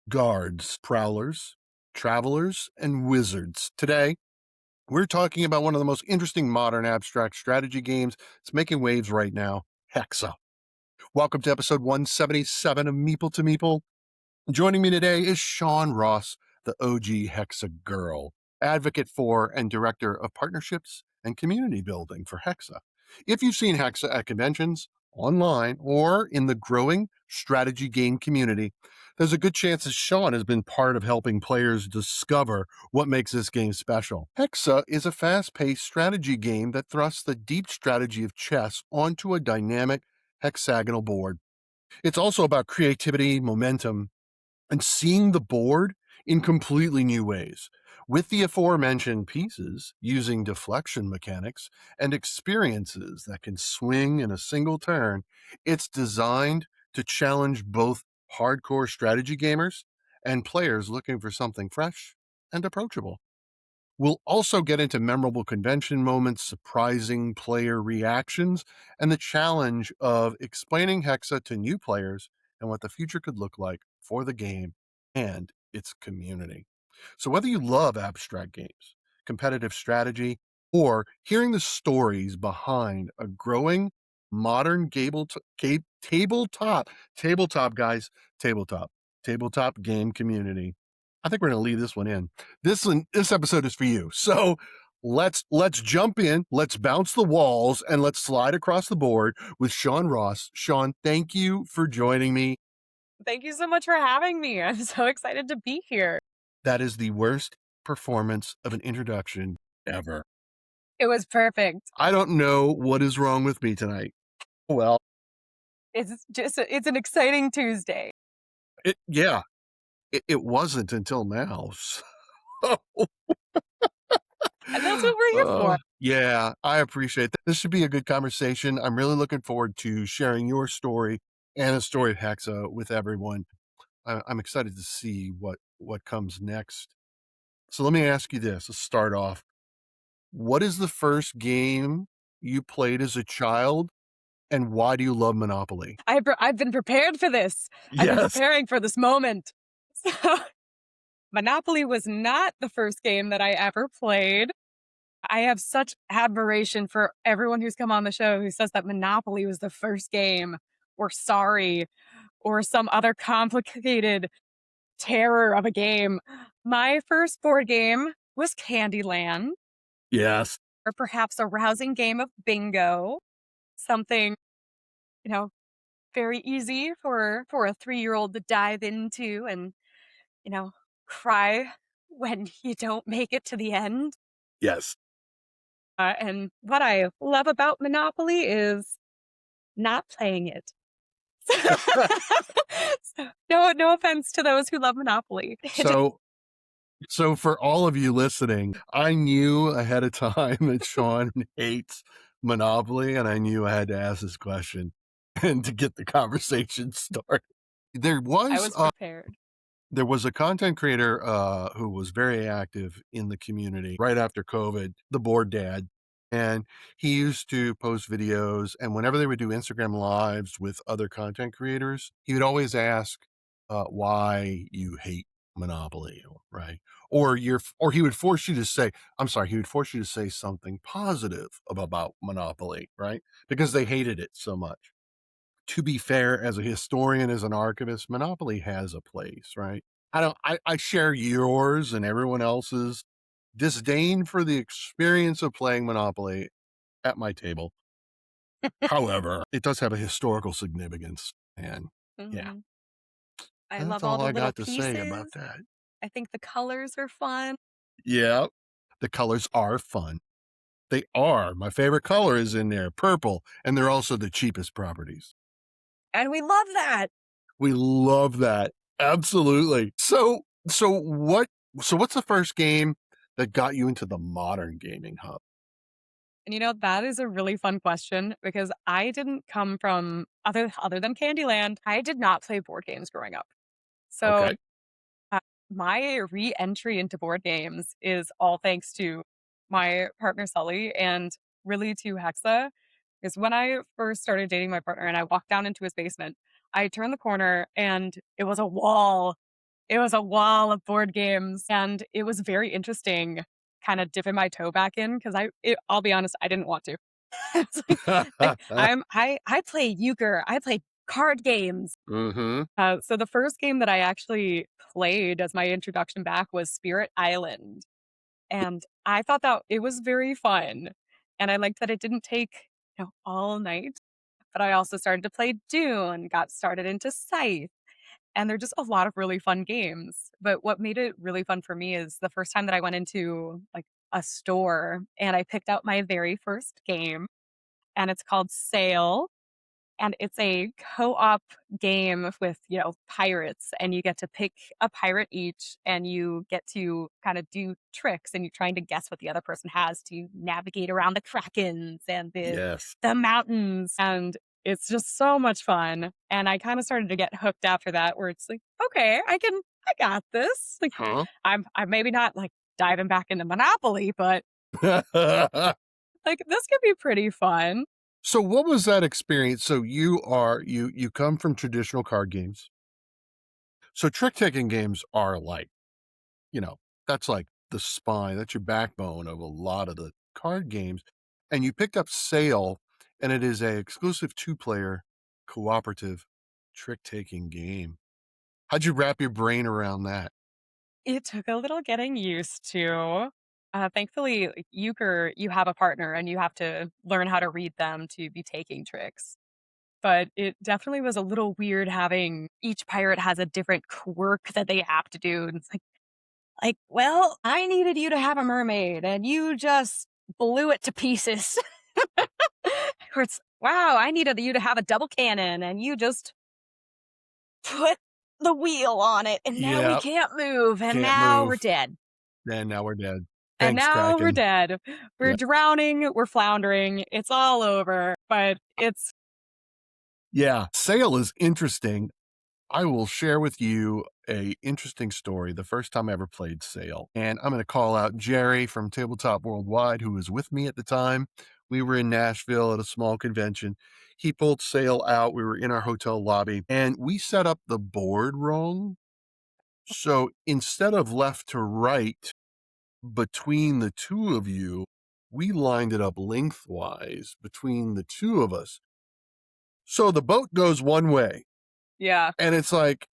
guards, prowlers, travelers, and wizards. Today, we're talking about one of the most interesting modern abstract strategy games. It's making waves right now, Hexa. Welcome to episode 177 of Meeple to Meeple. Joining me today is Sean Ross, the OG Hexeh Girl, advocate for and director of partnerships and community building for Hexa. If you've seen Hexa at conventions, online, or in the growing strategy game community, there's a good chance that Sean has been part of helping players discover what makes this game special. Hexa is a fast-paced strategy game that thrusts the deep strategy of chess onto a dynamic hexagonal board. It's also about creativity, momentum, and seeing the board in completely new ways. With the aforementioned pieces using deflection mechanics and experiences that can swing in a single turn, it's designed to challenge both hardcore strategy gamers and players looking for something fresh and approachable. We'll also get into memorable convention moments, surprising player reactions, and the challenge of explaining Hexa to new players and what the future could look like for the game and its community. So, whether you love abstract games, competitive strategy, or hearing the stories behind a growing modern tabletop game community, I think we're going to leave this one in. This episode is for you. So let's jump in, let's bounce the walls, and let's slide across the board with Sean Ross. Sean, thank you for joining me. Thank you so much for having me. I'm so excited to be here. That is the worst performance of an introduction ever. It was perfect. I don't know what is wrong with me tonight. Well, It's an exciting Tuesday. yeah, it wasn't until now. And that's what we're here for. Yeah, I appreciate that. This should be a good conversation. I'm really looking forward to sharing your story and the story of Hexa with everyone. I'm excited to see what comes next. So let me ask you this. Let's start off. What is the first game you played as a child, and why do you love Monopoly? I've been prepared for this. I've been Yes. preparing for this moment. So, Monopoly was not the first game that I ever played. I have such admiration for everyone who's come on the show who says that Monopoly was the first game, or Sorry, or some other complicated terror of a game. My first board game was Candyland, Yes. or perhaps a rousing game of bingo, something, you know, very easy for a 3-year-old to dive into and, you know, cry when you don't make it to the end. Yes. And what I love about Monopoly is not playing it. So, no offense to those who love Monopoly. So for all of you listening, I knew ahead of time that Sean hates Monopoly, and I knew I had to ask this question and to get the conversation started. There I was was prepared. there was a content creator who was very active in the community right after COVID, the board dad. And he used to post videos, and whenever they would do Instagram lives with other content creators, he would always ask why you hate Monopoly, right? Or he would force you to say, I'm sorry, he would force you to say something positive about Monopoly, right? Because they hated it so much. To be fair, as a historian, as an archivist, Monopoly has a place, right? I share yours and everyone else's disdain for the experience of playing Monopoly at my table. However, it does have a historical significance. And yeah, Mhm. I that's love all all the I little got to say about pieces. that. I think the colors are fun. Yeah, the colors are fun. They are. My favorite color is in there, purple, and they're also the cheapest properties. And we love that. We love that. Absolutely. So what's the first game that got you into the modern gaming hub? And that is a really fun question because I didn't come from other than Candyland. I did not play board games growing up. So Okay. uh, my re-entry into board games is all thanks to my partner Sully and really to Hexa. Because when I first started dating my partner and I walked down into his basement, I turned the corner and it was a wall It was a wall of board games, and it was very interesting kinda dipping my toe back in 'cause I'll be honest, I didn't want to. It's I play euchre, I play card games. Mhm. So the first game that I actually played as my introduction back was Spirit Island, and I thought that it was very fun, and I liked that it didn't take, all night, but I also started to play Dune, got started into Scythe, and they're just a lot of really fun games. But what made it really fun for me is the first time that I went into, like, a store and I picked out my very first game, and it's called Sail, and it's a co-op game with, pirates, and you get to pick a pirate each, and you get to kinda do tricks, and you're trying to guess what the other person has to navigate around the krakens and the Yes. the mountains, and it's just so much fun, and I kinda started to get hooked after that where it's like, "Okay, I got this." Like, Huh? I'm maybe not, like, diving back into Monopoly, but, like, this could be pretty fun. So what was that experience? So you come from traditional card games. So trick-taking games are like, you know, that's like the spine, that's your backbone of a lot of the card games, and you picked up Sail, and it is a exclusive two-player cooperative trick-taking game. How'd you wrap your brain around that? It took a little getting used to. Thankfully, like, euchre, you have a partner and you have to learn how to read them to be taking tricks. But it definitely was a little weird having each pirate has a different quirk that they have to do. And it's like, well, I needed you to have a mermaid and you just blew it to pieces. Or it's, wow, I needed you to have a double cannon and you just put the wheel on it and now we Yeah, can't move and can't now we're move. dead. And now we're dead. And Thanks, now we're Kraken. dead. We're Yeah. drowning, we're floundering, it's all over, but it's Yeah, Sail is interesting. I will share with you a interesting story, the first time I ever played Sail, and I'm gonna call out Jerry from Tabletop Worldwide, who was with me at the time. We were in Nashville at a small convention. He pulled Sail out, we were in our hotel lobby, and we set up the board wrong. So instead of left to right between the 2 of you, we lined it up lengthwise between the 2 of us. So the boat goes one way, yeah. and it's like,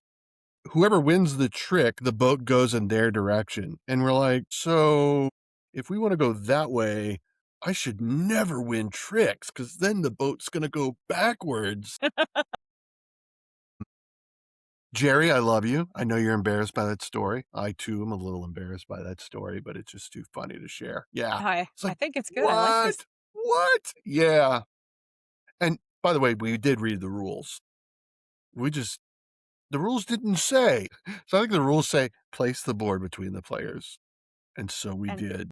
whoever wins the trick, the boat goes in their direction. And we're like, so if we want to go that way, I should never win tricks because then the boat's going to go backwards. Jerry, I love you. I know you're embarrassed by that story. I too am a little embarrassed by that story, but it's just too funny to share. Yeah. It's I like, think it's good, I like this. what? What? Yeah. And by the way, we did read the rules. We just, the rules didn't say. So I think the rules say place the board between the players. And so we And did.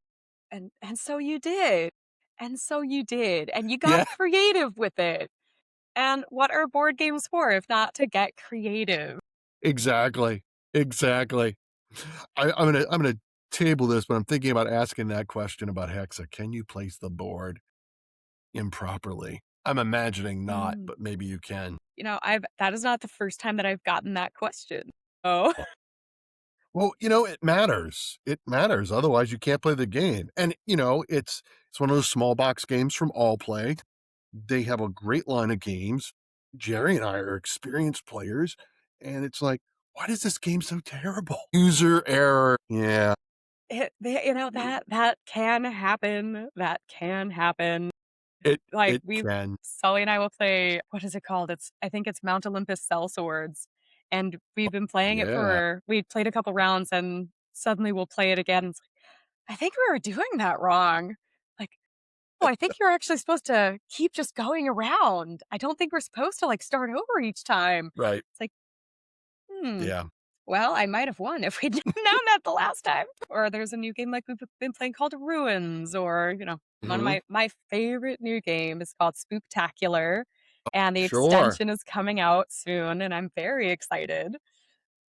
and so you did. And so you did, and you got Yeah, creative with it. And what are board games for if not to get creative? exactly. Exactly. I'm gonna table this, but I'm thinking about asking that question about Hexa. Can you place the board improperly? I'm imagining not, Mm. but maybe you can. I've that is not the first time that I've gotten that question. Oh. Well, it matters. It matters. Otherwise, you can't play the game. And it's one of those small box games from All Play. They have a great line of games. Jerry and I are experienced players, and it's like, why is this game so terrible? User error. Yeah, That can happen, that can happen. Like, it can. Sully and I will play what is it called? I think it's Mount Olympus Cell Swords, and we've been playing it Yeah, for we played a couple rounds, and suddenly we'll play it again, it's like, "I think we were doing that wrong." Like, "Oh, I think you're actually supposed to keep just going around. I don't think we're supposed to, like, start over each time." right. It's like, "Hmm, Yeah. well, I might have won if we'd known that the last time." Or there's a new game like we've been playing called Ruins, or, one of Mhm. my favorite new game is called Spooktacular, and the Sure. extension is coming out soon, and I'm very excited.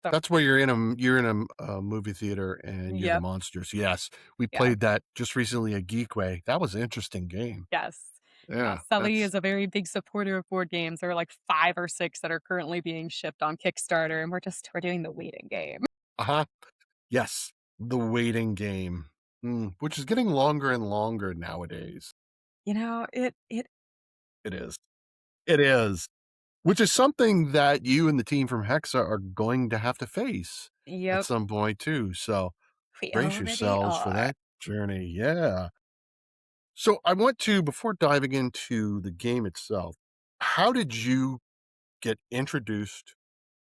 So, That's where you're in a movie theater and you're the yep, monsters. Yes, we yeah, played that just recently at Geekway. That was an interesting game. yes. Yeah, Sully that's is a very big supporter of board games. There are like 5 or 6 that are currently being shipped on Kickstarter, and we're doing the waiting game. Uh-huh. Yes, the waiting game, which is getting longer and longer nowadays. It It is. It is. Which is something that you and the team from Hexa are going to have to face at yep, some point too, so we brace already yourselves for are. that journey, yeah. So I want to, before diving into the game itself, how did you get introduced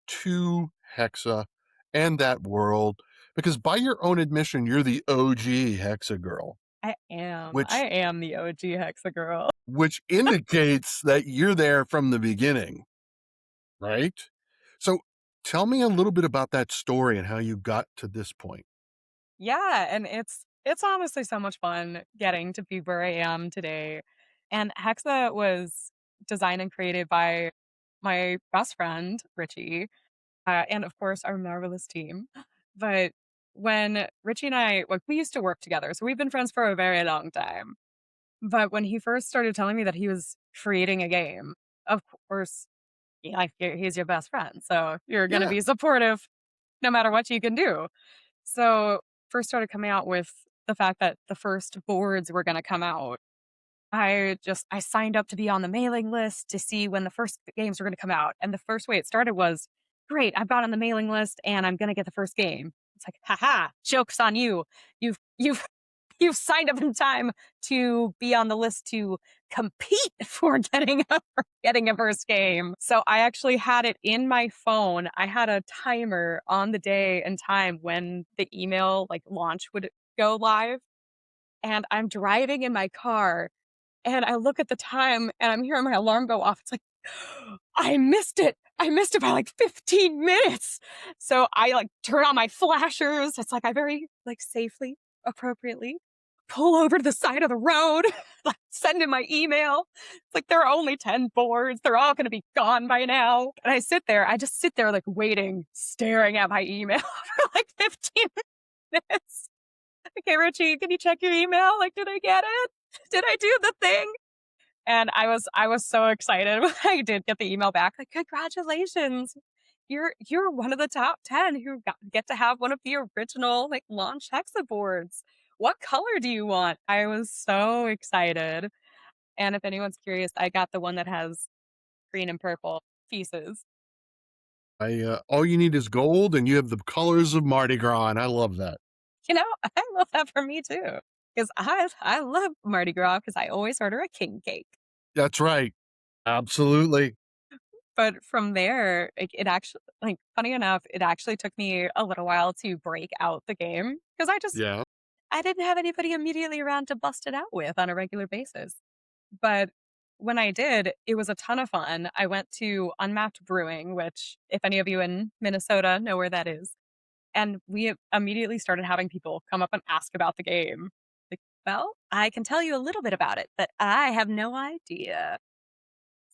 to Hexa and that world? Because by your own admission, you're the OG Hexa girl, I am. I which am the OG Hexeh Girl. indicates that you're there from the beginning, right? So tell me a little bit about that story and how you got to this point. Yeah, and it's honestly so much fun getting to be where I am today. And Hexa was designed and created by my best friend, Richie, and of course our marvelous team. But when Richie and I, like, we used to work together, so we've been friends for a very long time. But when he first started telling me that he was creating a game, of course, he's your best friend, so you're going to Yeah, be supportive no matter what you can do. So, first started coming out with the fact that the first boards were gonna come out. I signed up to be on the mailing list to see when the first games were gonna come out, and the first way it started was, "Great, I've got on the mailing list and I'm gonna get the first game." It's like, "Ha ha, joke's on you. You've you've signed up in time to be on the list to compete for getting a first game." So I actually had it in my phone. I had a timer on the day and time when the email like launch would go live. And I'm driving in my car and I look at the time and I'm hearing my alarm go off. It's like, I missed it. I missed it by like 15 minutes. So I like turn on my flashers. It's like I very like safely, appropriately pull over to the side of the road, like send in my email. It's like there are only 10 boards. They're all going to be gone by now. And I just sit there like waiting, staring at my email for like 15 minutes. Okay, Richie, can you check your email? Like, did I get it? Did I do the thing? And I was so excited when I did get the email back, like, "Congratulations. You're one of the top 10 who get to have one of the original, like, launch Hexa boards. What color do you want?" I was so excited, and if anyone's curious, I got the one that has green and purple pieces. all you need is gold, and you have the colors of Mardi Gras, and I love that. I love that for me too, because I love Mardi Gras because I always order a king cake. That's right. Absolutely. But from there, it actually like, funny enough, it actually took me a little while to break out the game because Yeah. I didn't have anybody immediately around to bust it out with on a regular basis. But when I did, it was a ton of fun. I went to Unmapped Brewing, which if any of you in Minnesota know where that is, and we immediately started having people come up and ask about the game. Like, well, I can tell you a little bit about it, but I have no idea.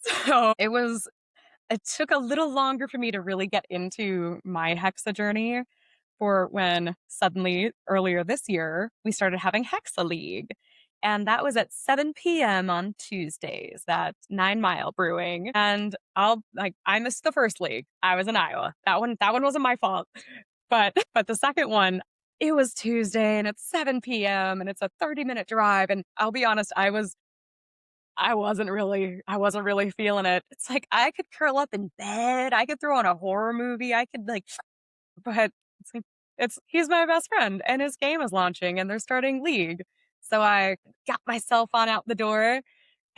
So it took a little longer for me to really get into my Hexa journey for when suddenly earlier this year we started having Hexa League. And that was at 7 p.m. on Tuesdays, that 9 Mile Brewing. And I missed the first league. I was in Iowa. That one wasn't my fault. But the second one, it was Tuesday and it's 7 p.m. and it's a 30-minute drive. And I'll be honest, I wasn't really feeling it. It's like I could curl up in bed, I could throw on a horror movie, I could like but it's like he's my best friend and his game is launching and they're starting league. So I got myself on out the door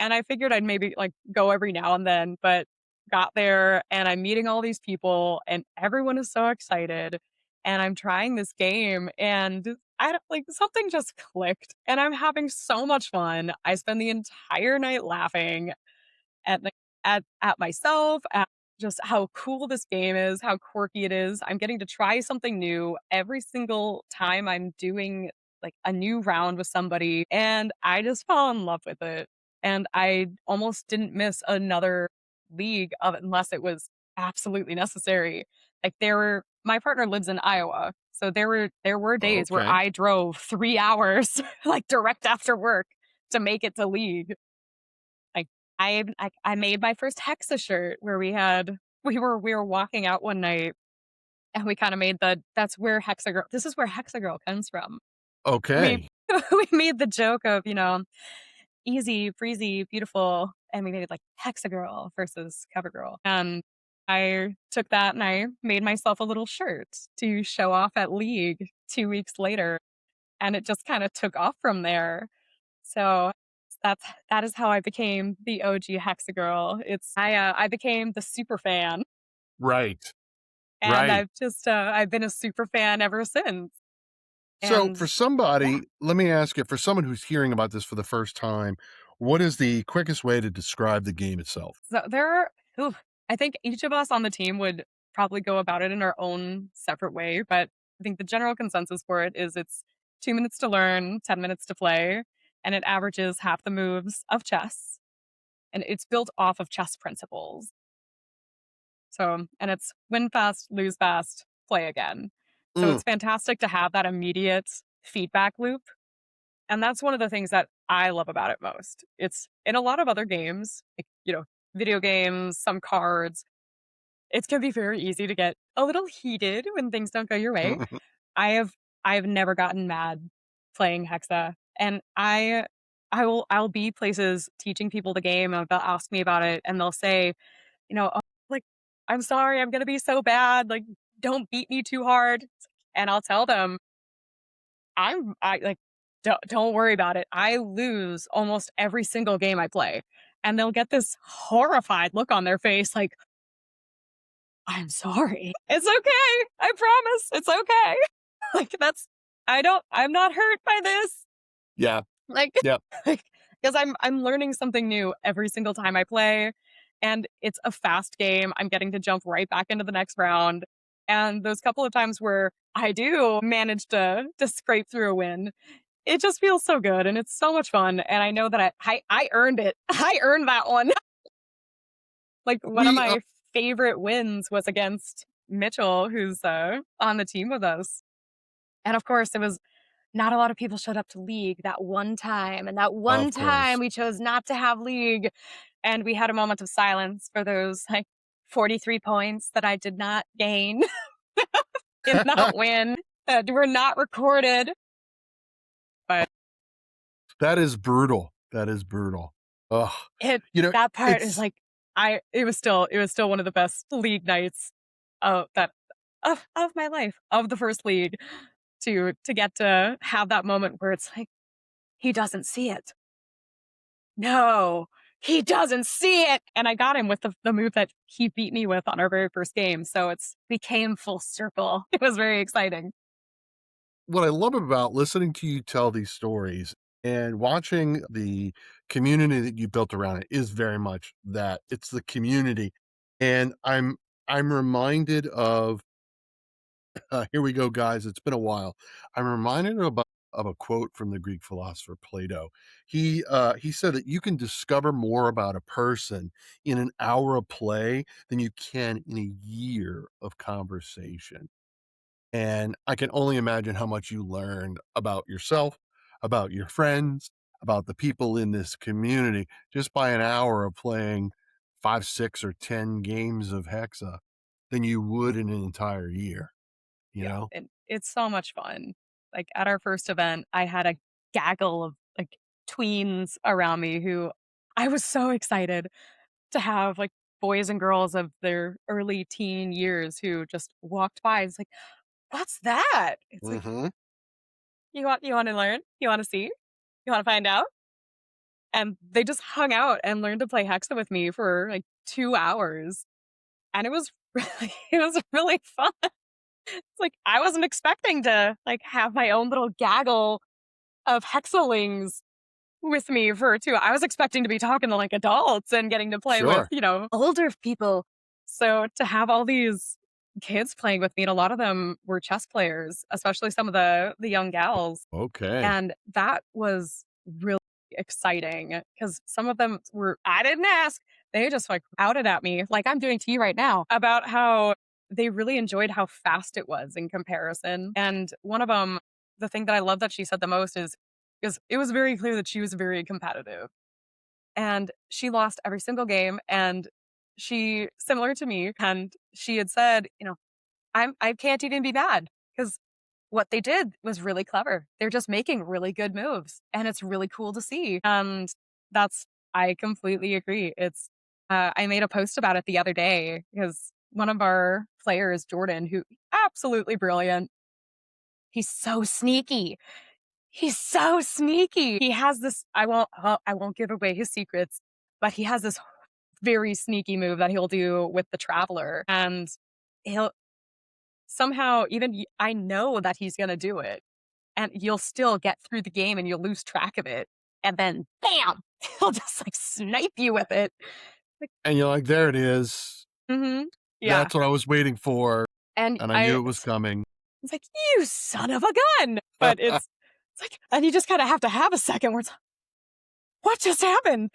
and I figured I'd maybe like go every now and then, but got there and I'm meeting all these people and everyone is so excited. And I'm trying this game and I don't like something just clicked and I'm having so much fun. I spend the entire night laughing at like at myself, at just how cool this game is, how quirky it is. I'm getting to try something new every single time I'm doing like a new round with somebody, and I just fell in love with it. And I almost didn't miss another league of it unless it was absolutely necessary. Like there were my partner lives in Iowa. So there were days where Okay. I drove 3 hours like direct after work to make it to league. Like, I made my first Hexa shirt where we were walking out one night and we kind of made that's where Hexa Girl, this is where Hexa Girl comes from. We Okay. we made the joke of, easy, breezy, beautiful, and we made it like Hexa Girl versus Cover Girl. And I took that and I made myself a little shirt to show off at League 2 weeks later, and it just kind of took off from there. So that is how I became the OG Hexa Girl. I became the super fan, Right. and Right. I've been a super fan ever since. So And for yeah, somebody, let me ask you, for someone who's hearing about this for the first time, what is the quickest way to describe the game itself? so there are, ooh, I think each of us on the team would probably go about it in our own separate way, but I think the general consensus for it is it's 2 minutes to learn, 10 minutes to play, and it averages half the moves of chess. And it's built off of chess principles. So, and it's win fast, lose fast, play again. So Mm, it's fantastic to have that immediate feedback loop. And that's one of the things that I love about it most. It's in a lot of other games, like, video games, some cards, it can be very easy to get a little heated when things don't go your way. I have I've never gotten mad playing Hexa. And I'll be places teaching people the game and they'll ask me about it and they'll say, "Oh, like, I'm sorry, I'm gonna be so bad, like, don't beat me too hard." And I'll tell them, I like, don't worry about it. I lose almost every single game I play." And they'll get this horrified look on their face like, "I'm sorry. It's okay. I promise. It's okay." Like, I'm not hurt by this. yeah. Like, Yeah. like, because I'm learning something new every single time I play, and it's a fast game. I'm getting to jump right back into the next round. And those couple of times where I do manage to scrape through a win, it just feels so good and it's so much fun. And I know that I earned it. I earned that one. Like one of We my favorite wins was against Mitchell, who's on the team with us. And of course, it was not a lot of people showed up to league that one time. And that one of time course. we chose not to have league. And we had a moment of silence for those like 43 points that I did not gain, did not win, that were not recorded. But That is brutal. That is brutal. Ugh. it You know, that part is it's like it was still one of the best league nights that of my life, of the first league, to get to have that moment where it's like, he doesn't see it. No, he doesn't see it. And I got him with the move that he beat me with on our very first game. So it's became full circle. It was very exciting. what I love about listening to you tell these stories and watching the community that you built around it is very much that. It's the community. And I'm reminded of here we go, guys. It's been a while. I'm reminded of a quote from the Greek philosopher Plato. He said that you can discover more about a person in an hour of play than you can in a year of conversation. And I can only imagine how much you learned about yourself, about your friends, about the people in this community just by an hour of playing 5, 6, or 10 games of Hexa than you would in an entire year, you Yeah, know? and it's so much fun. Like at our first event, I had a gaggle of like tweens around me who I was so excited to have, like, boys and girls of their early teen years who just walked by. It's like, "What's that?" It's like, Mhm. you wanna learn? You wanna see? You wanna find out?" And they just hung out and learned to play Hexa with me for, like, 2 hours, and it was really it was really fun. It's like, I wasn't expecting to, like, have my own little gaggle of Hexalings with me for 2. I was expecting to be talking to, like, adults and getting to play with, Sure. older people. So to have all these kids playing with me, and a lot of them were chess players, especially some of the young gals, Okay. and that was really exciting because some of them were I didn't ask. They just, like, outed at me, like I'm doing to you right now, about how they really enjoyed how fast it was in comparison. And one of them, the thing that I love that she said the most is it was very clear that she was very competitive, and she lost every single game, and she similar to me, and she had said, I can't even be mad because what they did was really clever. They're just making really good moves, and it's really cool to see. And that's I completely agree. I made a post about it the other day because one of our players, Jordan, who absolutely brilliant. He's so sneaky. He's so sneaky. He has this I won't give away his secrets, but he has this very sneaky move that he'll do with the traveler, and he'll somehow I know that he's gonna do it, and you'll still get through the game and you'll lose track of it, and then bam, he'll just, like, snipe you with it. Like, And you're like, "There it is. mhm. Yeah, That's what I was waiting for, and and I I knew it was coming." it's like, "You son of a gun!" But it's like and you just kinda have to have a second where it's, "What just happened?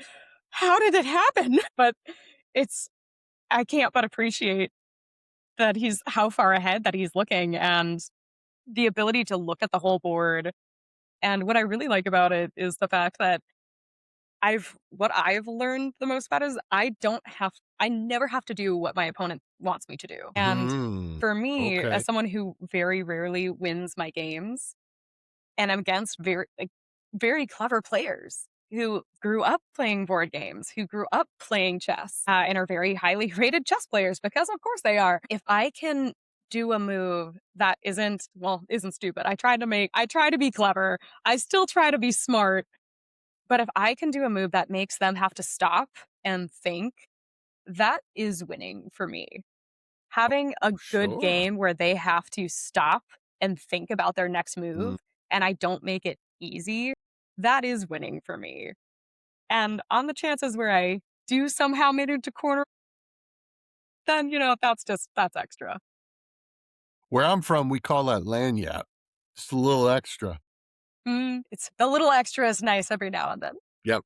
How did it happen?" But it's I can't but appreciate that he's how far ahead that he's looking and the ability to look at the whole board. And what I really like about it is the fact that what I've learned the most about is I never have to do what my opponent wants me to do. And Mhm. for me, Okay. as someone who very rarely wins my games, and I'm against very clever players who grew up playing board games, who grew up playing chess, and are very highly rated chess players because of course they are. If I can do a move that isn't stupid. I try to be clever. I still try to be smart, but if I can do a move that makes them have to stop and think, that is winning for me. Having a good Sure. game where they have to stop and think about their next move, Mm. and I don't make it easy, that is winning for me. And on the chances where I do somehow manage to corner, then, that's extra. Where I'm from, we call that lagniappe. Just a little extra. It's the little extra is nice every now and then. Yep.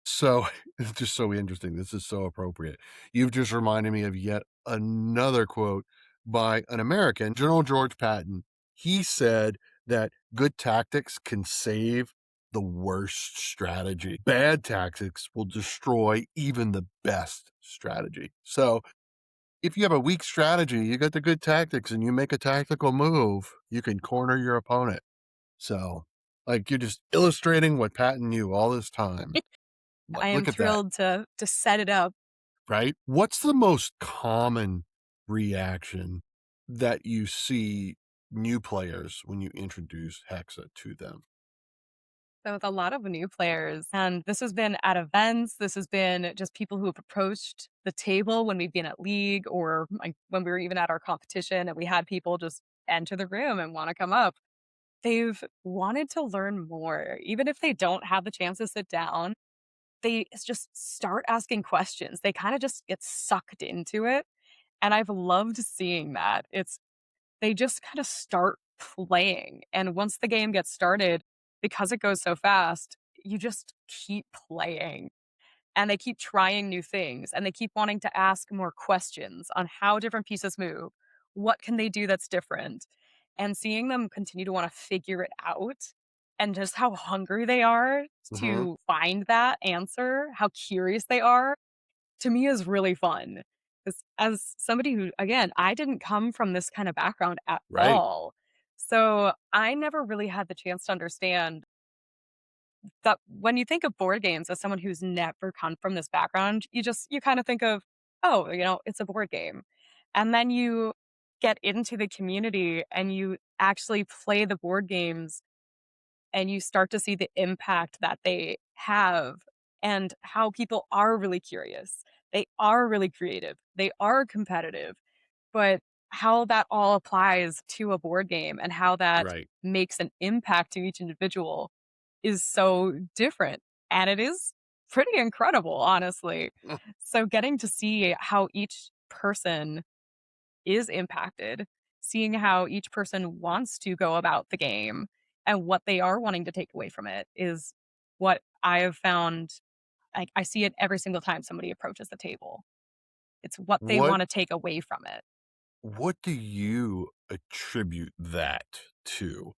So it's just so interesting. This is so appropriate. You've just reminded me of yet another quote by an American, General George Patton. He said that good tactics can save the worst strategy. Bad tactics will destroy even the best strategy. So if you have a weak strategy, you got the good tactics and you make a tactical move, you can corner your opponent. So, like, you're just illustrating what Patton knew all this time. I Like, am look at that, thrilled to set it up. right? What's the most common reaction that you see new players when you introduce Hexa to them? So with a lot of new players, and this has been at events, this has been just people who have approached the table when we've been at league or like when we were even at our competition and we had people just enter the room and want to come up. They've wanted to learn more. Even if they don't have the chance to sit down, they just start asking questions. They kind of just get sucked into it. And I've loved seeing that. They just kind of start playing. And once the game gets started, because it goes so fast, you just keep playing and they keep trying new things and they keep wanting to ask more questions on how different pieces move. What can they do that's different? And seeing them continue to want to figure it out and just how hungry they are Mhm. to find that answer, how curious they are, to me is really fun. 'Cause as somebody who, again, I didn't come from this kind of background at Right. all. So I never really had the chance to understand that when you think of board games as someone who's never come from this background, you kind of think of, oh, it's a board game. And then you get into the community and you actually play the board games and you start to see the impact that they have and how people are really curious. They are really creative. They are competitive, but how that all applies to a board game and how that Right. makes an impact to each individual is so different. And it is pretty incredible, honestly. Mm. So getting to see how each person is impacted, seeing how each person wants to go about the game and what they are wanting to take away from it is what I have found. I see it every single time somebody approaches the table. It's what they What want to take away from it. what do you attribute that to?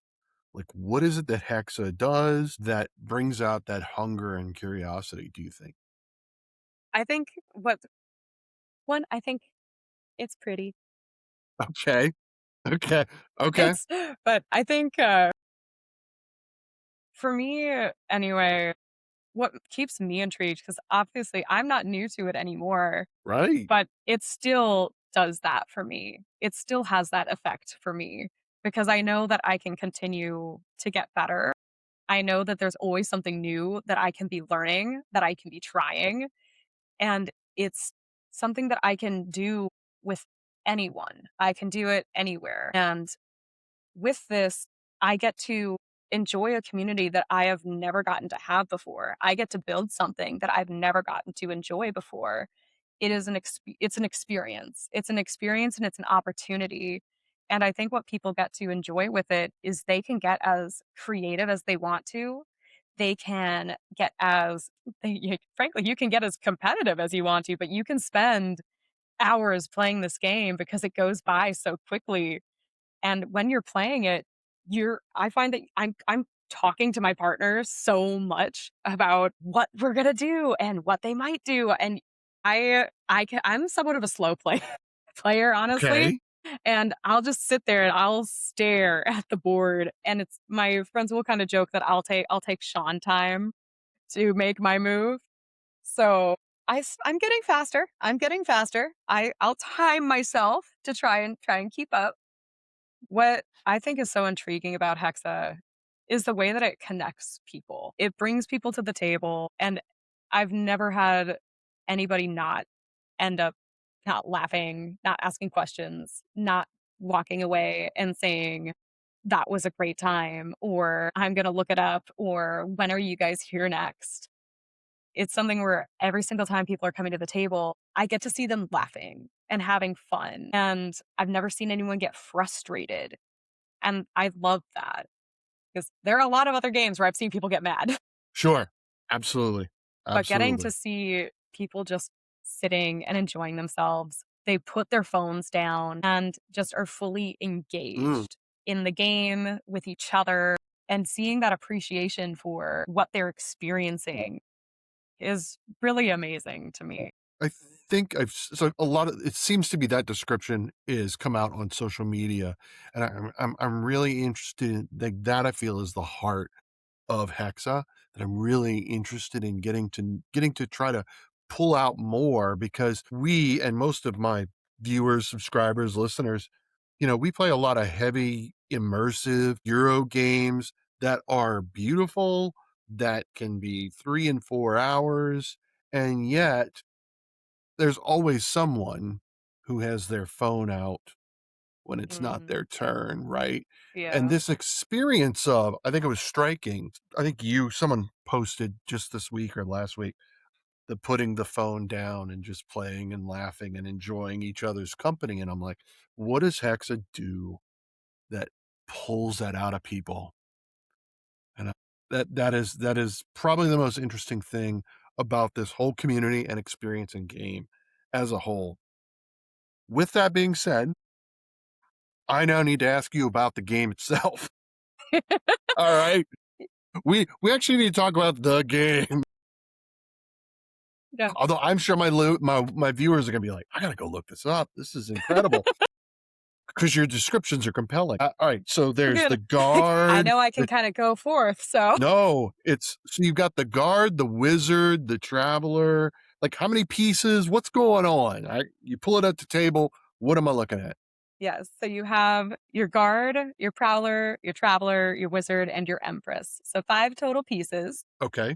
Like, what is it that Hexa does that brings out that hunger and curiosity, do you think? I think it's pretty. Okay. Okay. Okay. It's but I think, for me, anyway, what keeps me intrigued, because obviously I'm not new to it anymore, Right. but it still does that for me. It still has that effect for me because I know that I can continue to get better. I know that there's always something new that I can be learning, that I can be trying, and it's something that I can do with anyone. I can do it anywhere. And with this, I get to enjoy a community that I have never gotten to have before. I get to build something that I've never gotten to enjoy before. It's an experience. It's an experience and it's an opportunity. And I think what people get to enjoy with it is they can get as creative as they want to. They can get as frankly, you can get as competitive as you want to, but you can spend hours playing this game because it goes by so quickly, and when you're playing it, I find that I'm talking to my partner so much about what we're gonna do and what they might do. And I'm somewhat of a slow player, honestly. Okay. And I'll just sit there and I'll stare at the board. And it's my friends will kind of joke that I'll take Sean time to make my move. So I'm getting faster. I'm getting faster. I'll time myself to try and keep up. What I think is so intriguing about Hexa is the way that it connects people. It brings people to the table, and I've never had anybody not end up not laughing, not asking questions, not walking away and saying, "That was a great time," or "I'm gonna look it up," or "When are you guys here next?" It's something where every single time people are coming to the table, I get to see them laughing and having fun, and I've never seen anyone get frustrated, and I love that because there are a lot of other games where I've seen people get mad, Sure. Absolutely. but getting Absolutely. to see people just sitting and enjoying themselves, they put their phones down and just are fully Mm. engaged in the game with each other, and seeing that appreciation for what they're experiencing is really amazing to me. I think so a lot of it seems to be that description is come out on social media, and I'm really interested in that I feel is the heart of Hexa, that I'm really interested in getting to try to pull out more because we and most of my viewers, subscribers, listeners, we play a lot of heavy, immersive Euro games that are beautiful, that can be 3 and 4 hours, and yet there's always someone who has their phone out when it's not Mm, their turn, right? And yeah. this experience of I think it was striking. I think someone posted just this week or last week, the putting the phone down and just playing and laughing and enjoying each other's company, and I'm like, "What does Hexa do that pulls that out of people?" And, that is probably the most interesting thing about this whole community and experience and game as a whole. With that being said, I now need to ask you about the game itself. All right. We actually need to talk about the game. Yeah. Although I'm sure my viewers are gonna be like, I gotta go look this up. This is incredible because your descriptions are compelling. All right, so there's Good. the I guard. know I can kinda go forth, so No, it's so you've got the guard, the wizard, the traveler. Like how many pieces? What's going on? You pull it at the table. What am I looking at? yes. So you have your guard, your prowler, your traveler, your wizard, and your empress. So 5 total pieces, Okay,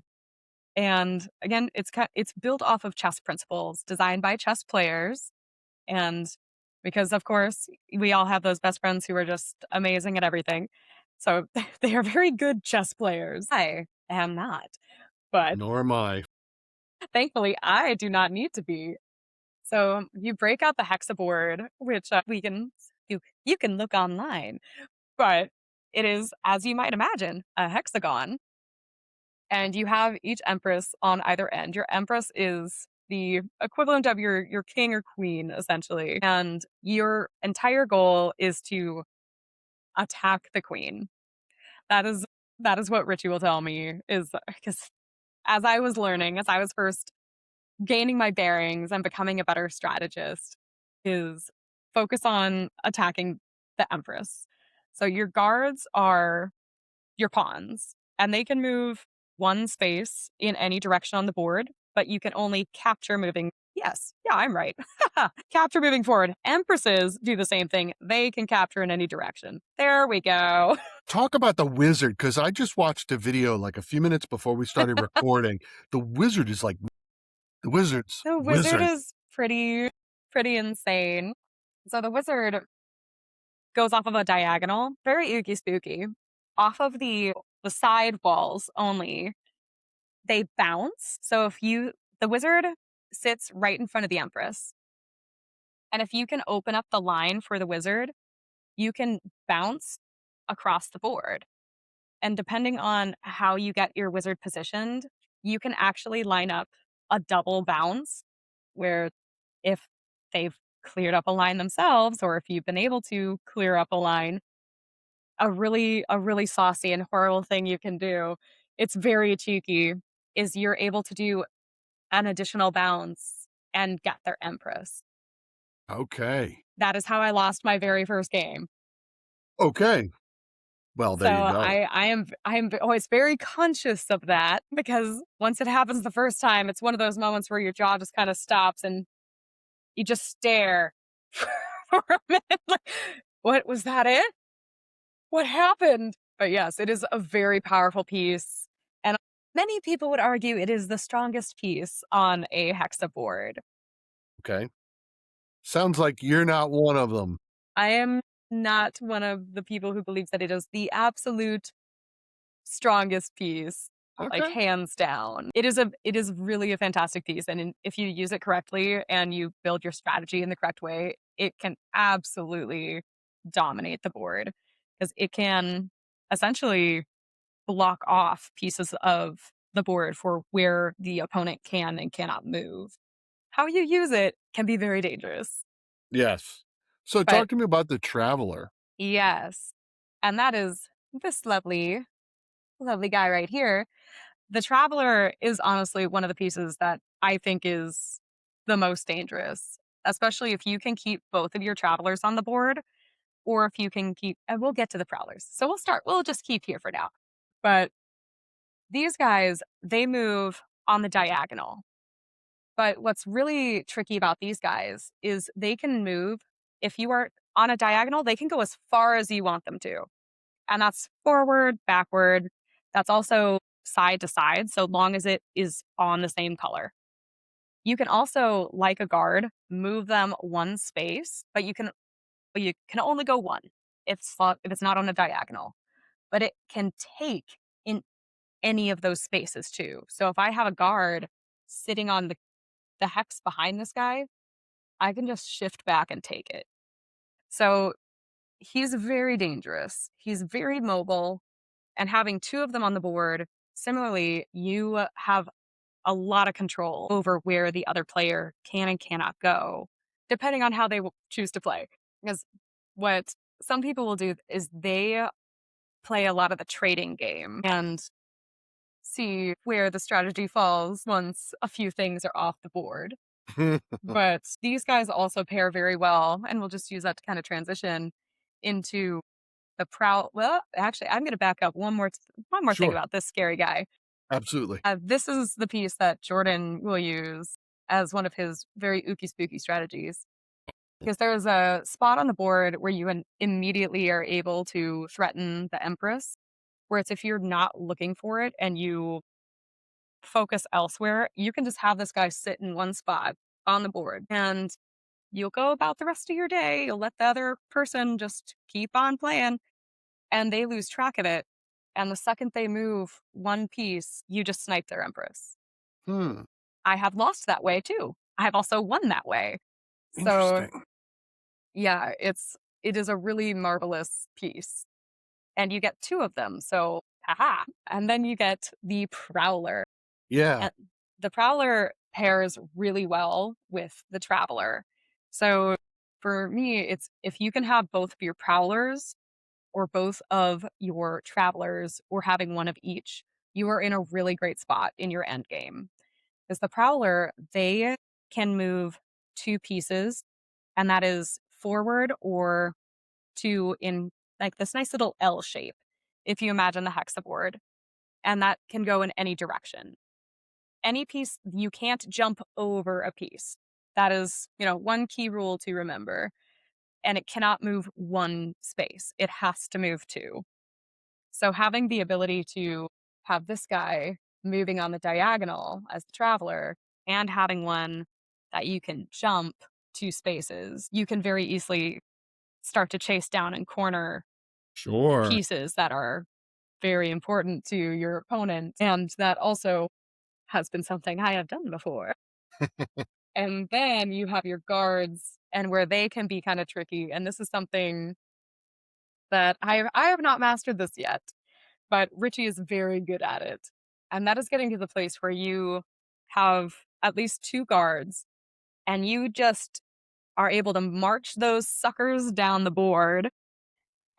and again, it's built off of chess principles designed by chess players, and because, of course, we all have those best friends who are just amazing at everything. So they are very good chess players. I am not, but nor am I. thankfully, I do not need to be. So you break out the hexa board, which you can look online, but it is, as you might imagine, a hexagon, and you have each empress on either end. Your empress is the equivalent of your king or queen, essentially, and your entire goal is to attack the queen. That is that is what Richie will tell me is because as I was learning, as I was first gaining my bearings and becoming a better strategist, is focus on attacking the Empress. So your guards are your pawns, and they can move one space in any direction on the board, but you can only capture moving. Yes, yeah, I'm right. Capture moving forward. Empresses do the same thing. They can capture in any direction. There we go. Talk about the wizard, because I just watched a video like a few minutes before we started recording. The wizard is like the wizard's The wizard wizard. is pretty insane. So the wizard goes off of a diagonal, very ooky spooky, off of the side walls only. They bounce. So if you the wizard sits right in front of the Empress. And if you can open up the line for the wizard, you can bounce across the board. And depending on how you get your wizard positioned, you can actually line up a double bounce where if they've cleared up a line themselves or if you've been able to clear up a line, a really saucy and horrible thing you can do, it's very cheeky, is you're able to do an additional bounce and get their Empress. Okay. That is how I lost my very first game. Okay. Well, So there you go. I am always very conscious of that because once it happens the first time, it's one of those moments where your jaw just kind of stops and you just stare for a minute. Like, what was that? It? What happened? But yes, it is a very powerful piece, and many people would argue it is the strongest piece on a hexa board. Okay. Sounds like you're not one of them. I am not one of the people who believes that it is the absolute strongest piece, like Okay. hands down. It is really a fantastic piece, and if you use it correctly and you build your strategy in the correct way, it can absolutely dominate the board because it can essentially block off pieces of the board for where the opponent can and cannot move. How you use it can be very dangerous. Yes. So But talk to me about the traveler. yes, and that is this lovely guy right here. The Traveler is honestly one of the pieces that I think is the most dangerous, especially if you can keep both of your Travelers on the board, or if you can keep, and we'll get to the Prowlers. So we'll just keep here for now. But these guys, they move on the diagonal. But what's really tricky about these guys is they can move, if you are on a diagonal, they can go as far as you want them to. And that's forward, backward. That's also side to side, so long as it is on the same color. You can also, like a guard, move them one space, but you can only go one if it's not on a diagonal. But it can take in any of those spaces too. So if I have a guard sitting on the hex behind this guy, I can just shift back and take it. So he's very dangerous. He's very mobile. And having two of them on the board, similarly, you have a lot of control over where the other player can and cannot go, depending on how they choose to play. Because what some people will do is they play a lot of the trading game and see where the strategy falls once a few things are off the board. But these guys also pair very well, and we'll just use that to kind of transition into the prowl. Well, actually, I'm going to back up one more thing Sure. about this scary guy. Absolutely. This is the piece that Jordan will use as one of his very ooky spooky strategies. Because there's a spot on the board where you immediately are able to threaten the Empress, where it's if you're not looking for it and you focus elsewhere, you can just have this guy sit in one spot on the board and you'll go about the rest of your day. You'll let the other person just keep on playing and they lose track of it. And the second they move one piece, you just snipe their Empress. Hmm. I have lost that way too. I have also won that way. So Interesting. yeah, it is a really marvelous piece. And you get two of them. So haha. And then you get the Prowler. Yeah. And the Prowler pairs really well with the Traveler. So for me, it's if you can have both of your Prowlers or both of your Travelers or having one of each, you are in a really great spot in your end game. Because the Prowler, they can move two pieces, and that is forward or to in like this nice little L shape, if you imagine the hexaboard, and that can go in any direction. Any piece, you can't jump over a piece. That is, one key rule to remember. And it cannot move one space, it has to move two. So having the ability to have this guy moving on the diagonal as the traveler and having one that you can jump two spaces, you can very easily start to chase down and corner Sure. pieces that are very important to your opponent. And that also has been something I have done before. And then you have your guards and where they can be kind of tricky. And this is something that I have not mastered this yet, but Richie is very good at it. And that is getting to the place where you have at least two guards and you just are able to march those suckers down the board.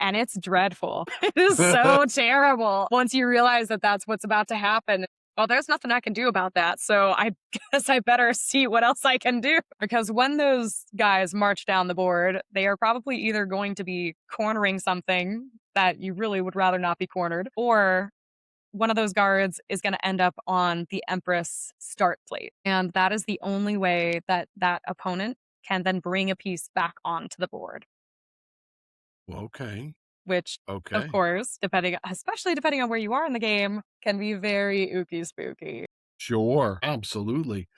And it's dreadful. It is so terrible once you realize that that's what's about to happen. Well, there's nothing I can do about that. So I guess I better see what else I can do. Because when those guys march down the board, they are probably either going to be cornering something that you really would rather not be cornered, or one of those guards is going to end up on the Empress start plate. And that is the only way that that opponent can then bring a piece back onto the board, Okay. which, of Okay. course, especially depending on where you are in the game, can be very ooky spooky. Sure. Absolutely.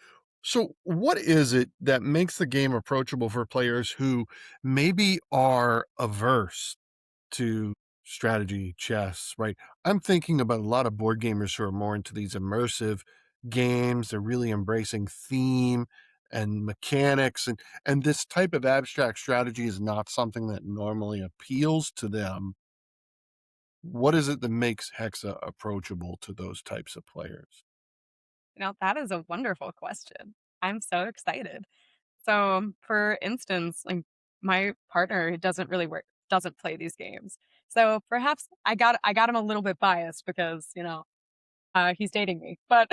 So, what is it that makes the game approachable for players who maybe are averse to strategy, chess, right? I'm thinking about a lot of board gamers who are more into these immersive games. They're really embracing theme and mechanics, and this type of abstract strategy is not something that normally appeals to them. What is it that makes Hexa approachable to those types of players? That is a wonderful question. I'm so excited. So, for instance, like my partner he doesn't play these games. So perhaps I got him a little bit biased because, he's dating me. But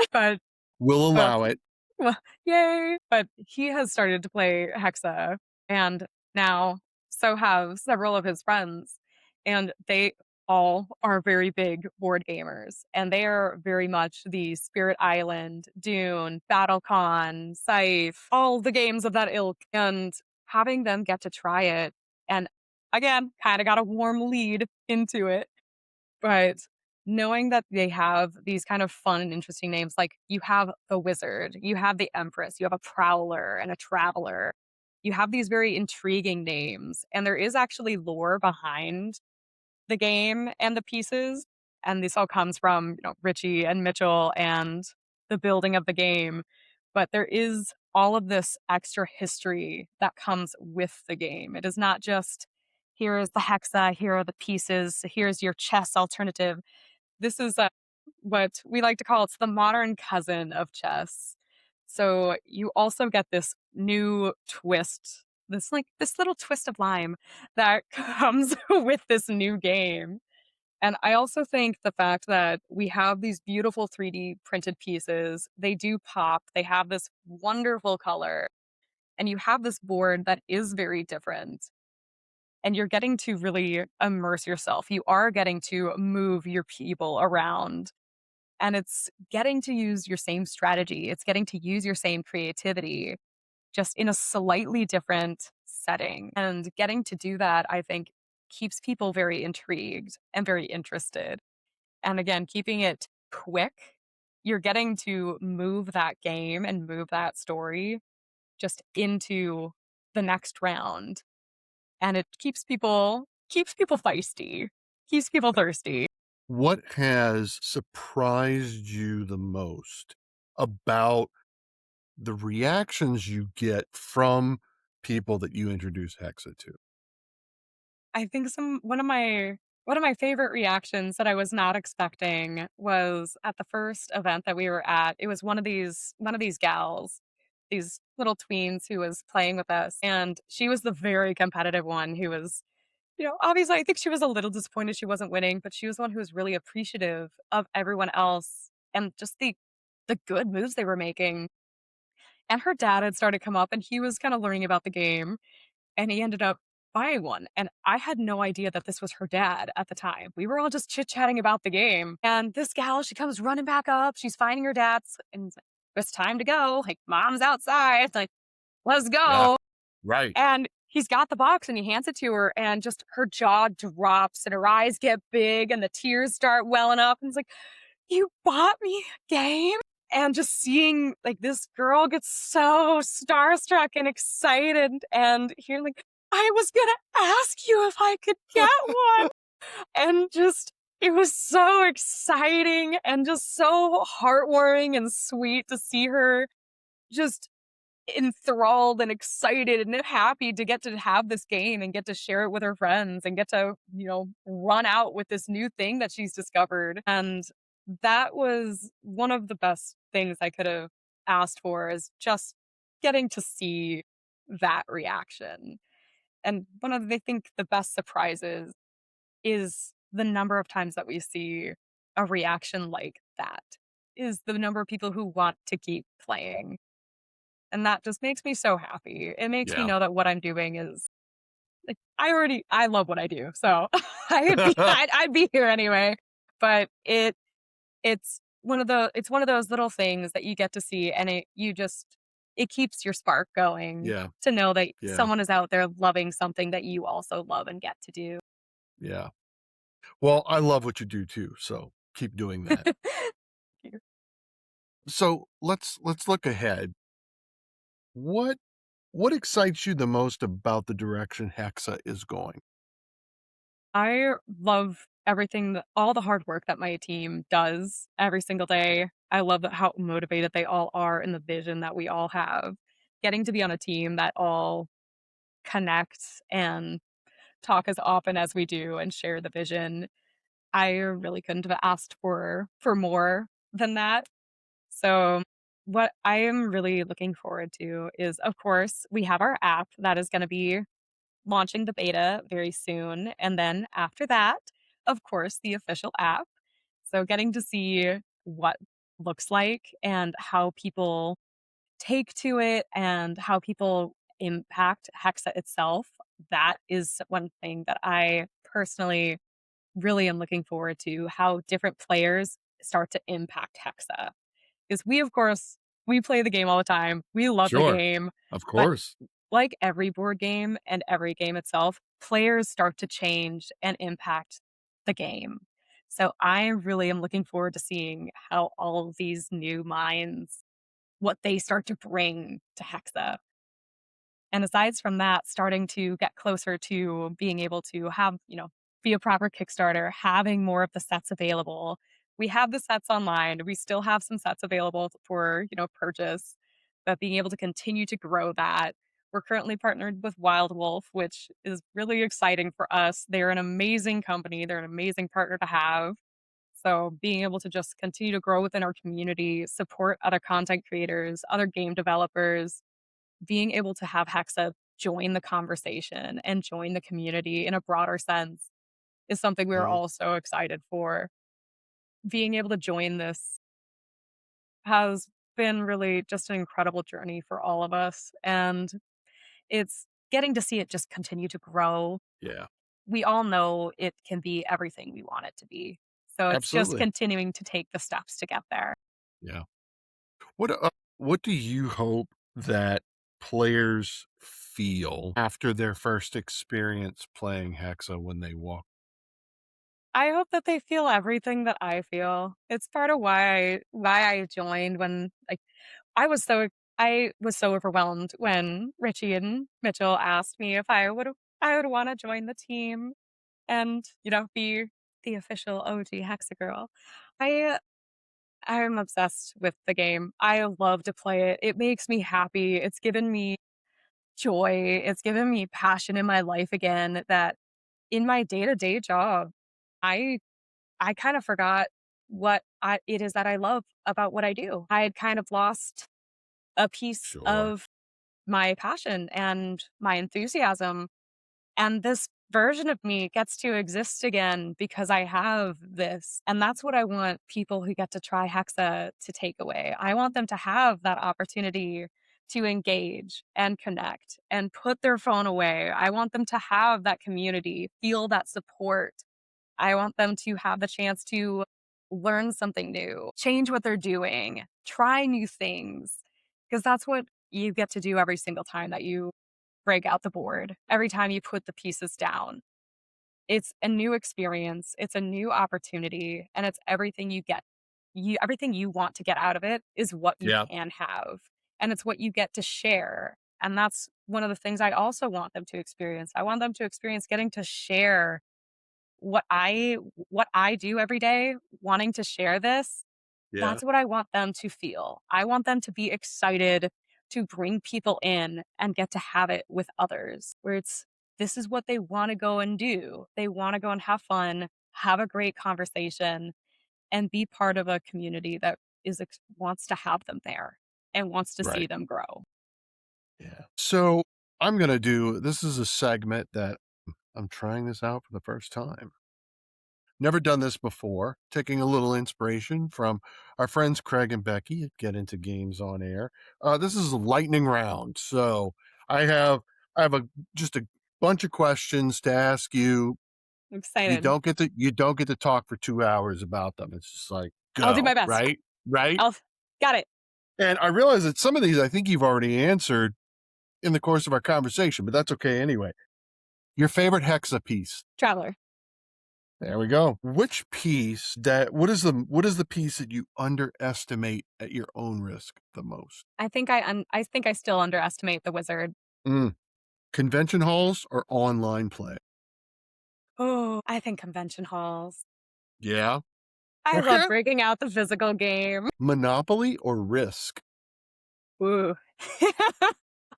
We'll uh, allow it. well, yay! But he has started to play Hexa, and now so have several of his friends, and they all are very big board gamers, and they are very much the Spirit Island, Dune, BattleCon, Scythe, all the games of that ilk, and having them get to try it, and again, kind of got a warm lead into it, but knowing that they have these kind of fun and interesting names, like you have the wizard, you have the empress, you have a prowler and a traveler. You have these very intriguing names, and there is actually lore behind the game and the pieces. And this all comes from, Richie and Mitchell and the building of the game. But there is all of this extra history that comes with the game. It is not just here is the hexa, here are the pieces, here's your chess alternative. This is what we like to call it's the modern cousin of chess. So you also get this new twist, this little twist of lime that comes with this new game. And I also think the fact that we have these beautiful 3D printed pieces, they do pop, they have this wonderful color, and you have this board that is very different. And you're getting to really immerse yourself. You are getting to move your people around and it's getting to use your same strategy. It's getting to use your same creativity, just in a slightly different setting. And getting to do that, I think, keeps people very intrigued and very interested. And again, keeping it quick, you're getting to move that game and move that story just into the next round. And it keeps people feisty, keeps people thirsty. What has surprised you the most about the reactions you get from people that you introduce Hexa to? I think some one of my favorite reactions that I was not expecting was at the first event that we were at. It was one of these gals, these little tweens who was playing with us, and she was the very competitive one who was, obviously I think she was a little disappointed she wasn't winning, but she was the one who was really appreciative of everyone else and just the good moves they were making. And her dad had started to come up and he was kind of learning about the game and he ended up buying one. And I had no idea that this was her dad at the time. We were all just chit chatting about the game. And this gal, she comes running back up. She's finding her dad's and it's like, it's time to go. Like, mom's outside. It's like, let's Yeah. go. Right. And he's got the box and he hands it to her, and just her jaw drops and her eyes get big and the tears start welling up. And it's like, you bought me a game? And just seeing like this girl get so starstruck and excited, and hearing like, I was gonna ask you if I could get one. And just, it was so exciting and just so heartwarming and sweet to see her just enthralled and excited and happy to get to have this game and get to share it with her friends and get to, run out with this new thing that she's discovered. And that was one of the best things I could have asked for, is just getting to see that reaction. And one of, I think, the best surprises is the number of times that we see a reaction like that, is the number of people who want to keep playing, and that just makes me so happy. It makes me Yeah. know that what I'm doing is like, I love what I do. So I'd be here anyway. But it's one of those little things that you get to see, and it keeps your spark going Yeah. to know that Yeah. someone is out there loving something that you also love and get to do. Yeah. Well, I love what you do too, so keep doing that. So let's look ahead. What what excites you the most about the direction Hexa is going? I love everything that all the hard work that my team does every single day. I love how motivated they all are and the vision that we all have. Getting to be on a team that all connects and talk as often as we do and share the vision, I really couldn't have asked for more than that. So what I am really looking forward to is, of course, we have our app that is going to be launching the beta very soon. And then after that, of course, the official app. So getting to see what looks like and how people take to it and how people impact Hexa itself. That is one thing that I personally really am looking forward to, how different players start to impact Hexa. Because we, of course, we play the game all the time. We love the Sure. game, Of but course. like every board game and every game itself, players start to change and impact the game. So I really am looking forward to seeing how all of these new minds, what they start to bring to Hexa. And aside from that, starting to get closer to being able to have, be a proper Kickstarter, having more of the sets available. We have the sets online. We still have some sets available for, purchase, but being able to continue to grow that. We're currently partnered with Wild Wolf, which is really exciting for us. They're an amazing company. They're an amazing partner to have. So being able to just continue to grow within our community, support other content creators, other game developers, being able to have Hexa join the conversation and join the community in a broader sense is something we're Mhm. all so excited for. Being able to join this has been really just an incredible journey for all of us. And it's getting to see it just continue to grow. Yeah. We all know it can be everything we want it to be. So it's just Absolutely. continuing to take the steps to get there. Yeah. What do you hope that players feel after their first experience playing Hexa when they walk? I hope that they feel everything that I feel. It's part of why I joined. When like I was so overwhelmed when Richie and Mitchell asked me if I would want to join the team and, be the official OG Hexeh Girl. I I'm obsessed with the game. I love to play it. It makes me happy. It's given me joy. It's given me passion in my life again, that in my day-to-day job, I I kind of forgot it is that I love about what I do. I had kind of lost a piece Sure. of my passion and my enthusiasm. And this version of me gets to exist again because I have this. And that's what I want people who get to try Hexa to take away. I want them to have that opportunity to engage and connect and put their phone away. I want them to have that community, feel that support. I want them to have the chance to learn something new, change what they're doing, try new things, because that's what you get to do every single time that you break out the board, every time you put the pieces down. It's a new experience, it's a new opportunity, and it's everything you get. Everything you want to get out of it is what you Yeah. can have, and it's what you get to share. And that's one of the things I also want them to experience. I want them to experience getting to share what I do every day, wanting to share this. Yeah. That's what I want them to feel. I want them to be excited to bring people in and get to have it with others, where it's this is what they want to go and do. They want to go and have fun, have a great conversation, and be part of a community that wants to have them there and wants to see Right. them grow. Yeah. So I'm going to do this is a segment that I'm trying this out for the first time. Never done this before. Taking a little inspiration from our friends Craig and Becky at Get Into Games on Air. This is a lightning round. So I have I have a just a bunch of questions to ask you. I'm excited. You don't get to talk for 2 hours about them. It's just like I'll do my go, best. right? Right. I'll got it. And I realize that some of these I think you've already answered in the course of our conversation, but that's okay anyway. Your favorite Hexa piece. Traveler. There we go. Which piece what is the piece that you underestimate at your own risk the most? I think I still underestimate the wizard. Mm. Convention halls or online play? Oh, I think convention halls. Yeah. I love Okay. breaking out the physical game. Monopoly or Risk? Ooh.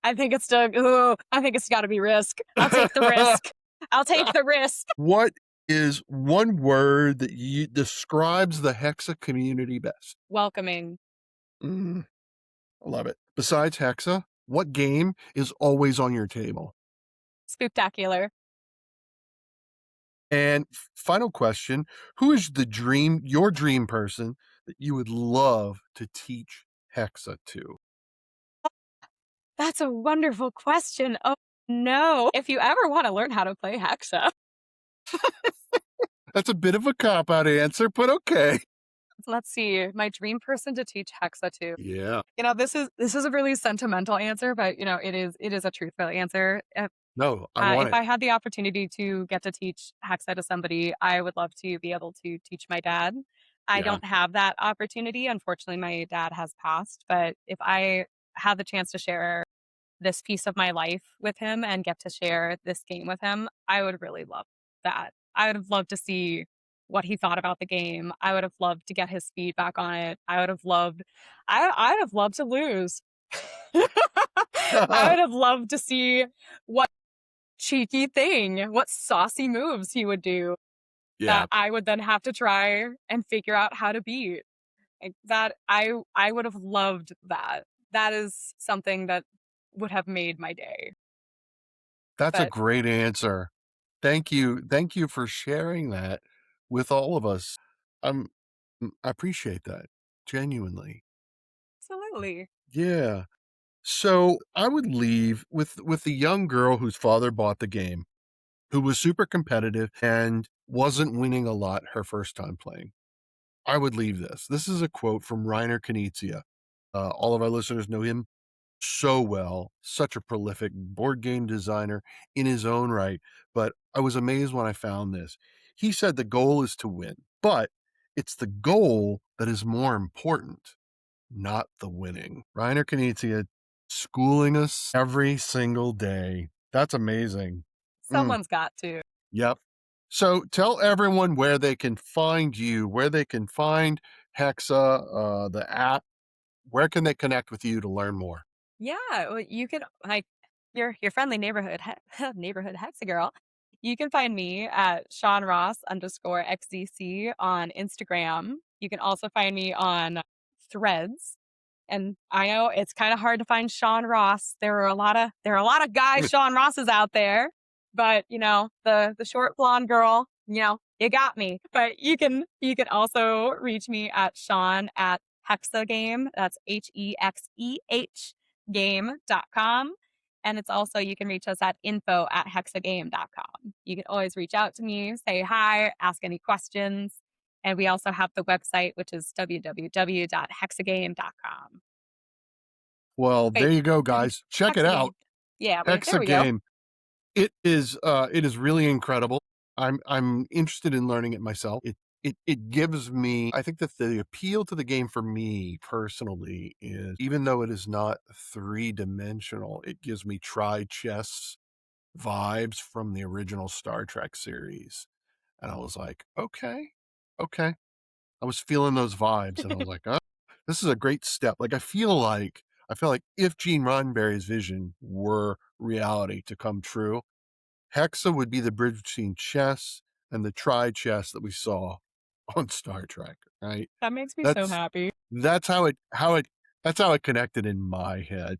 I think it's gotta be risk. I'll take the risk. I'll take the risk. What is one word that you describes the Hexa community best? Welcoming. Mm, I love it. Besides Hexa, what game is always on your table? Spooktacular. And final question, who is your dream person that you would love to teach Hexa to? That's a wonderful question. Oh, no. If you ever wanna learn how to play Hexa, That's a bit of a cop out answer, but okay. let's see, my dream person to teach Hexa to. Yeah. This is a really sentimental answer, but, it is a truthful answer. No, I want If it. I had the opportunity to get to teach Hexa to somebody, I would love to be able to teach my dad. I Yeah. don't have that opportunity. Unfortunately, my dad has passed, but if I had the chance to share this piece of my life with him and get to share this game with him, I would really love that. I would have loved to see what he thought about the game. I would have loved to get his feedback on it. I'd have loved to lose. I would have loved to see what cheeky thing, what saucy moves he would do Yeah. that I would then have to try and figure out how to beat. I would have loved that. That is something that would have made my day. That's a But great answer. Thank you. Thank you for sharing that with all of us. I'm I appreciate that genuinely. absolutely. Yeah. So I would leave with the young girl whose father bought the game, who was super competitive and wasn't winning a lot her first time playing. I would leave this. This is a quote from Reiner Knizia. All of our listeners know him so well, such a prolific board game designer in his own right. But I was amazed when I found this. He said the goal is to win, but it's the goal that is more important, not the winning. Reiner Knizia schooling us every single day. That's amazing. Mm, Someone's got to. yep. So tell everyone where they can find you, where they can find Hexa, the app. Where can they connect with you to learn more? Yeah, well, you can like your friendly neighborhood Hexeh Girl. You can find me at Sean Ross underscore XZC on Instagram. You can also find me on Threads. And I know it's kind of hard to find Sean Ross. There are a lot of guys Sean Rosses out there, but the short blonde girl, you got me. But you can also reach me at Sean at Hexa Game. That's HEXEH hexagame.com. And it's also, you can reach us at info@hexagame.com. You can always reach out to me, say hi, ask any questions. And we also have the website, which is www.hexagame.com. Well, there Wait, you go, guys. Check it Hexagame. out. Yeah, there Hexa we go. game. It is really incredible. I'm interested in learning it myself. It gives me, I think that the appeal to the game for me personally is, even though it is not three-dimensional, it gives me tri-chess vibes from the original Star Trek series. And I was like, okay, okay. I was feeling those vibes and I was like, oh, this is a great step. Like I feel like if Gene Roddenberry's vision were reality to come true, Hexa would be the bridge between chess and the tri-chess that we saw on Star Trek, right? That makes me so That's happy. that's how it connected in my head.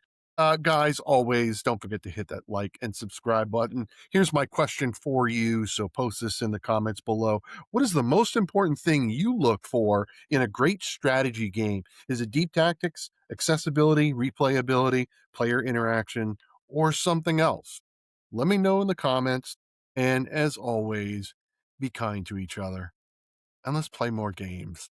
Guys, always don't forget to hit that like and subscribe button. Here's my question for you, so post this in the comments below. What is the most important thing you look for in a great strategy game? Is it deep tactics, accessibility, replayability, player interaction, or something else? Let me know in the comments. And as always, be kind to each other and let's play more games.